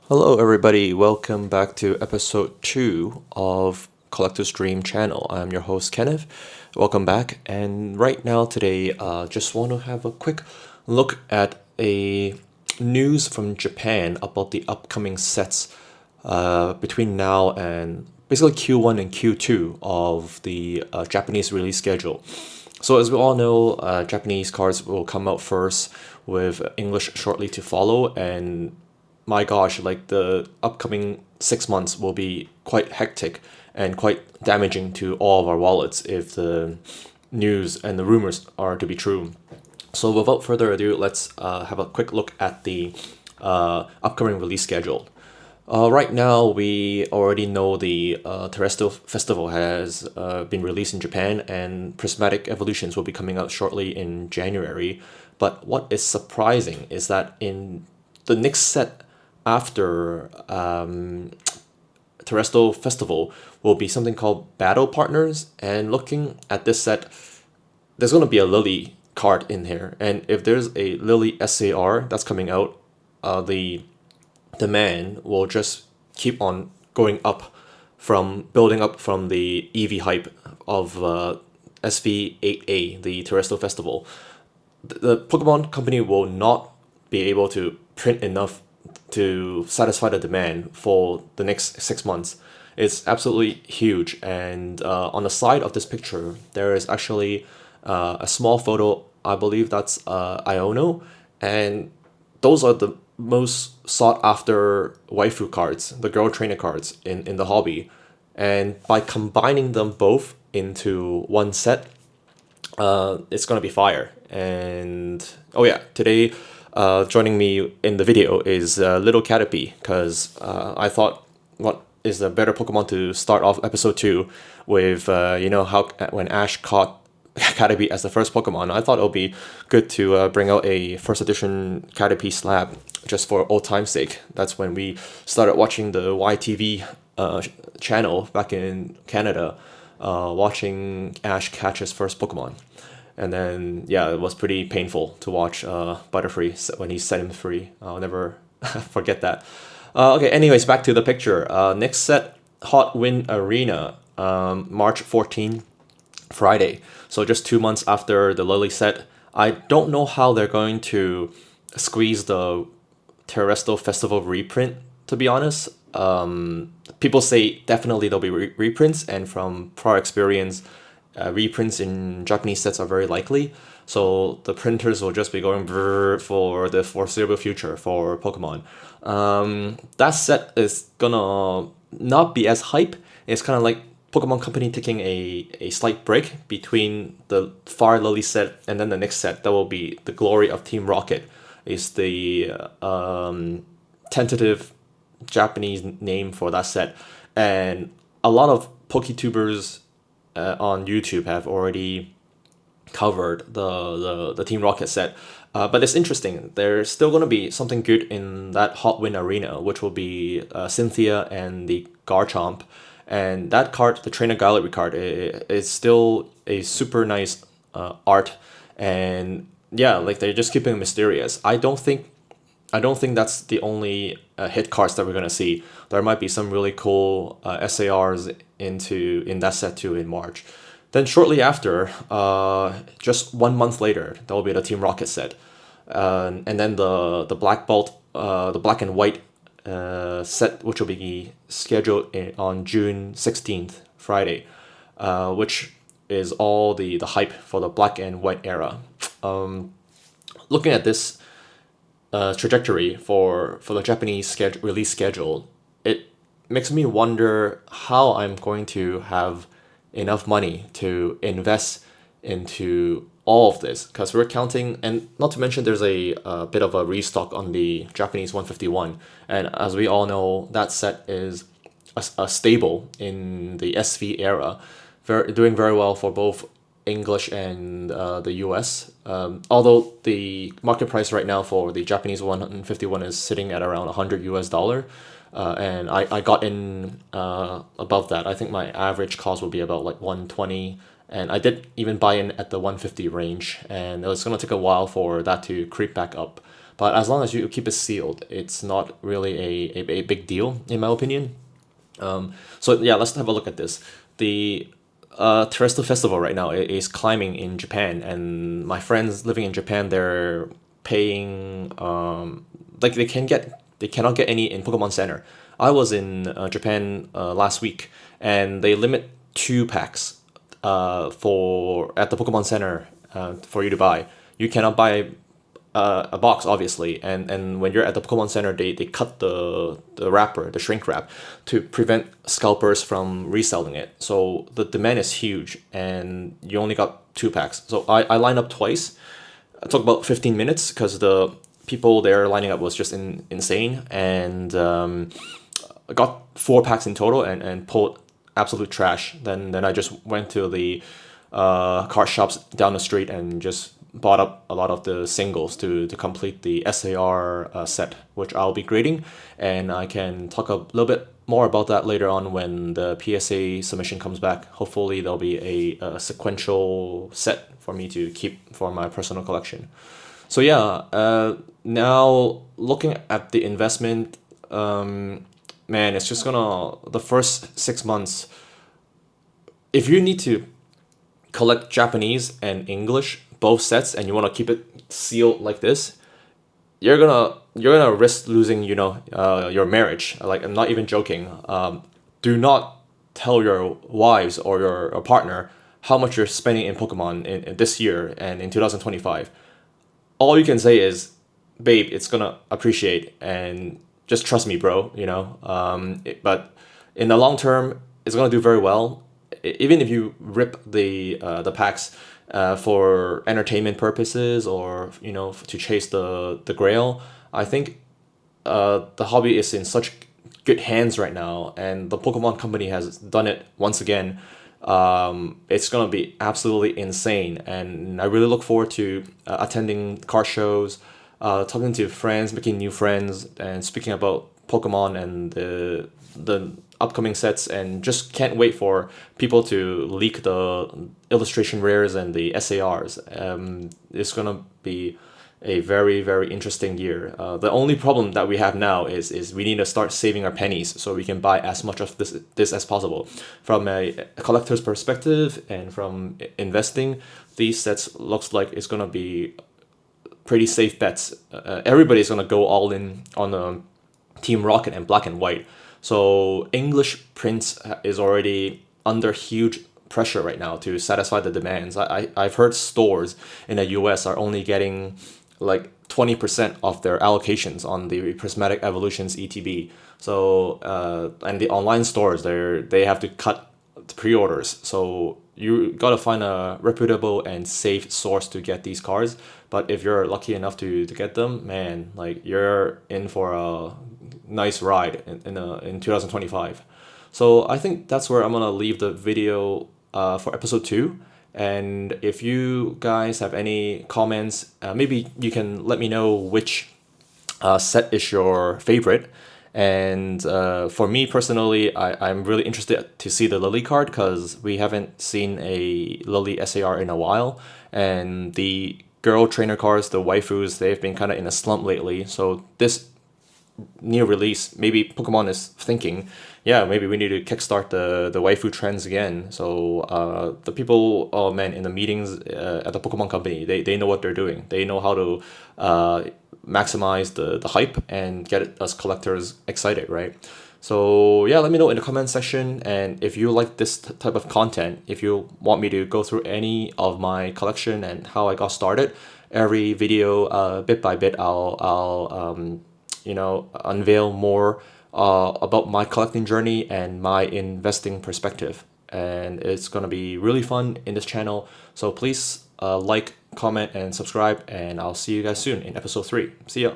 Hello, everybody. Welcome back to episode 2 of Collector's Dream channel. I'm your host, Kenneth. Welcome back. And right now, today, just want to have a quick look at a news from Japan about the upcoming sets between now and basically Q1 and Q2 of the Japanese release schedule. So as we all know, Japanese cards will come out first with English shortly to follow, and my gosh, like the upcoming 6 months will be quite hectic and quite damaging to all of our wallets if the news and the rumors are to be true. So without further ado, let's have a quick look at the upcoming release schedule. Right now, we already know the Terrestrial Festival has been released in Japan, and Prismatic Evolutions will be coming out shortly in January. But what is surprising is that in the next set after Terrestrial Festival will be something called Battle Partners. And looking at this set, there's going to be a Lily card in here. And if there's a Lily SAR that's coming out, the demand will just keep on going up from building up from the EV hype of SV8A, the Terrestrial Festival. The Pokemon Company will not be able to print enough to satisfy the demand for the next 6 months. It's absolutely huge. And on the side of this picture, there is actually a small photo. I believe that's Iono. And those are the most sought after waifu cards, the girl trainer cards in the hobby. And by combining them both into one set, it's gonna be fire. And oh yeah, today, joining me in the video is Little Caterpie, because I thought, what is a better Pokemon to start off episode 2 with? How when Ash caught Caterpie as the first Pokemon, I thought it would be good to bring out a first edition Caterpie slab just for old time's sake. That's when we started watching the YTV channel back in Canada, watching Ash catch his first Pokemon. And then, yeah, it was pretty painful to watch Butterfree when he set him free. I'll never forget that. Okay, anyways, back to the picture. Next set, Hot Wind Arena, March 14, Friday. So just 2 months after the Lily set. I don't know how they're going to squeeze the Terrestrial Festival reprint, to be honest. People say definitely there'll be reprints, and from prior experience, reprints in Japanese sets are very likely. So the printers will just be going brrr for the foreseeable future for Pokemon. That set is gonna not be as hype. It's kind of like Pokemon Company taking a slight break between the Fire Lily set and then the next set. That will be the Glory of Team Rocket, is the tentative Japanese name for that set. And a lot of PokeTubers on YouTube have already covered the Team Rocket set. But it's interesting. There's still going to be something good in that Hot Wind Arena, which will be Cynthia and the Garchomp. And that card, the Trainer Gallery card, is still a super nice art. And yeah, like they're just keeping it mysterious. I don't think that's the only hit cards that we're gonna see. There might be some really cool SARs in that set too in March. Then shortly after, just 1 month later, there will be the Team Rocket set, and then the Black Bolt, the black and white set, which will be scheduled on June 16th, Friday, which is all the hype for the black and white era. Looking at this trajectory for the Japanese release schedule, it makes me wonder how I'm going to have enough money to invest into all of this, because we're counting, and not to mention there's a bit of a restock on the Japanese 151, and as we all know, that set is a stable in the SV era, doing very well for both English and the US. Although the market price right now for the Japanese 151 is sitting at around $100 US, and I got in above that. I think my average cost would be about like 120, and I did even buy in at the 150 range, and it was gonna take a while for that to creep back up. But as long as you keep it sealed, it's not really a big deal, in my opinion. So yeah, let's have a look at this. The Terrestrial Festival right now is climbing in Japan, and my friends living in Japan, they're paying like they cannot get any in Pokemon Center. I was in Japan last week, and they limit 2 packs for at the Pokemon Center for you to buy. You cannot buy a box, obviously, and when you're at the Pokemon Center, they cut the wrapper, the shrink wrap, to prevent scalpers from reselling it. So the demand is huge, and you only got 2 packs. So I lined up twice. It took about 15 minutes because the people there lining up was just insane, and I got 4 packs in total, and pulled absolute trash. Then I just went to the card shops down the street and just bought up a lot of the singles to complete the SAR set, which I'll be grading, and I can talk a little bit more about that later on when the PSA submission comes back. Hopefully there'll be a sequential set for me to keep for my personal collection. So yeah, now looking at the investment, man, it's just gonna the first 6 months. If you need to collect Japanese and English both sets, and you want to keep it sealed like this, you're gonna risk losing, your marriage. Like, I'm not even joking. Do not tell your wives or your partner how much you're spending in Pokemon in this year and in 2025. All you can say is, babe, it's gonna appreciate, and just trust me, bro. But in the long term, it's gonna do very well. Even if you rip the packs for entertainment purposes, or to chase the grail, I think the hobby is in such good hands right now, and the Pokemon Company has done it once again. It's gonna be absolutely insane, and I really look forward to attending car shows, talking to friends, making new friends, and speaking about Pokemon and the upcoming sets, and just can't wait for people to leak the illustration rares and the SARs. It's gonna be a very, very interesting year. The only problem that we have now is we need to start saving our pennies so we can buy as much of this as possible. From a collector's perspective and from investing, these sets looks like it's gonna be pretty safe bets. Everybody's gonna go all in on Team Rocket and Black and White. So English prints is already under huge pressure right now to satisfy the demands. I've heard stores in the US are only getting like 20% of their allocations on the Prismatic Evolutions ETB. So and the online stores, they have to cut the pre-orders. So you gotta find a reputable and safe source to get these cards. But if you're lucky enough to get them, man, like, you're in for a nice ride in 2025. So I think that's where I'm gonna leave the video for episode 2. And if you guys have any comments, maybe you can let me know which set is your favorite. And for me personally, I'm really interested to see the Lily card, because we haven't seen a Lily SAR in a while. And the girl trainer cards, the waifus, they've been kind of in a slump lately. So this new release, maybe Pokemon is thinking, yeah, maybe we need to kickstart the waifu trends again. So the people, oh man, in the meetings at the Pokemon Company, they know what they're doing. They know how to maximize the hype and get us collectors excited, right? So yeah, let me know in the comment section, and if you like this type of content, if you want me to go through any of my collection and how I got started, every video, bit by bit, I'll unveil more about my collecting journey and my investing perspective. And it's gonna be really fun in this channel. So please like, comment, and subscribe, and I'll see you guys soon in episode 3. See ya.